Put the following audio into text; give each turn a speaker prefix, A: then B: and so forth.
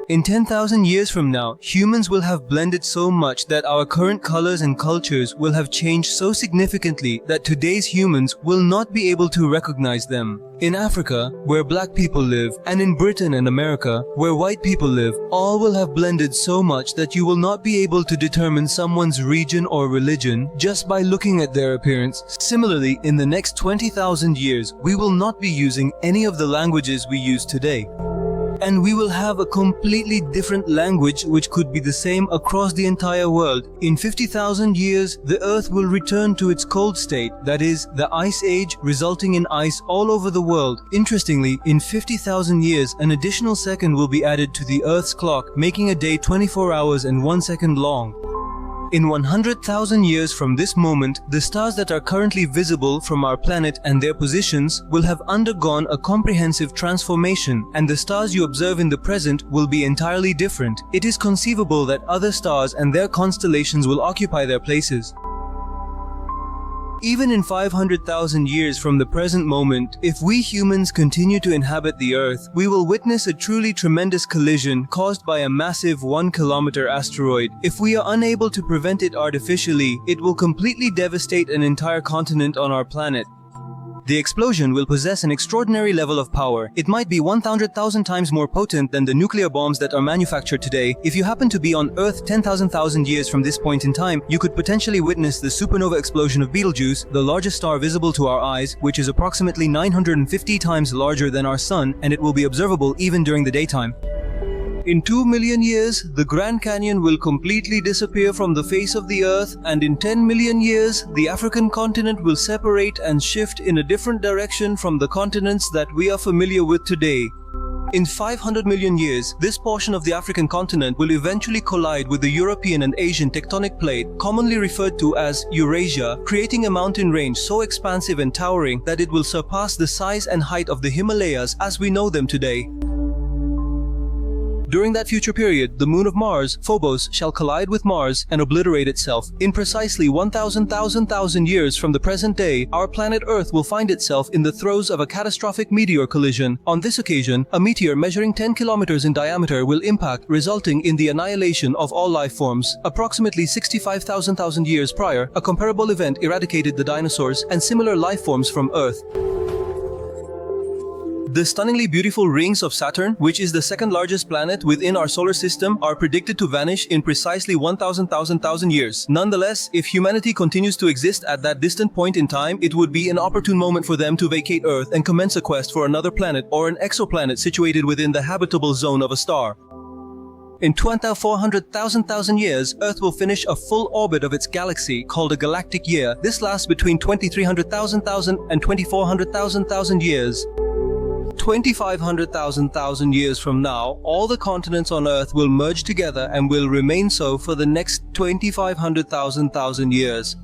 A: In 10,000 years from now, humans will have blended so much that our current colors and cultures will have changed so significantly that today's humans will not be able to recognize them. In Africa, where black people live, and in Britain and America, where white people live, all will have blended so much that you will not be able to determine someone's region or religion just by looking at their appearance. Similarly, in the next 20,000 years, we will not be using any of the languages we use today. And we will have a completely different language which could be the same across the entire world. In 50,000 years, the Earth will return to its cold state, that is, the Ice Age, resulting in ice all over the world. Interestingly, in 50,000 years, an additional second will be added to the Earth's clock, making a day 24 hours and 1 second long. In 100,000 years from this moment, the stars that are currently visible from our planet and their positions will have undergone a comprehensive transformation, and the stars you observe in the present will be entirely different. It is conceivable that other stars and their constellations will occupy their places. Even in 500,000 years from the present moment, if we humans continue to inhabit the Earth, we will witness a truly tremendous collision caused by a massive 1-kilometer asteroid. If we are unable to prevent it artificially, it will completely devastate an entire continent on our planet. The explosion will possess an extraordinary level of power. It might be 100,000 times more potent than the nuclear bombs that are manufactured today. If you happen to be on Earth 10,000 years from this point in time, you could potentially witness the supernova explosion of Betelgeuse, the largest star visible to our eyes, which is approximately 950 times larger than our Sun, and it will be observable even during the daytime. In 2 million years, the Grand Canyon will completely disappear from the face of the Earth, and in 10 million years, the African continent will separate and shift in a different direction from the continents that we are familiar with today. In 500 million years, this portion of the African continent will eventually collide with the European and Asian tectonic plate, commonly referred to as Eurasia, creating a mountain range so expansive and towering that it will surpass the size and height of the Himalayas as we know them today. During that future period, the moon of Mars, Phobos, shall collide with Mars and obliterate itself. In precisely 1,000 years from the present day, our planet Earth will find itself in the throes of a catastrophic meteor collision. On this occasion, a meteor measuring 10 kilometers in diameter will impact, resulting in the annihilation of all life forms. Approximately 65,000 years prior, a comparable event eradicated the dinosaurs and similar life forms from Earth. The stunningly beautiful rings of Saturn, which is the second largest planet within our solar system, are predicted to vanish in precisely 1,000 years. Nonetheless, if humanity continues to exist at that distant point in time, it would be an opportune moment for them to vacate Earth and commence a quest for another planet or an exoplanet situated within the habitable zone of a star. In 400,000 years, Earth will finish a full orbit of its galaxy called a galactic year. This lasts between 2,300,000 and 2,400,000 years. 2,500,000 years from now, all the continents on Earth will merge together and will remain so for the next 2,500,000 years.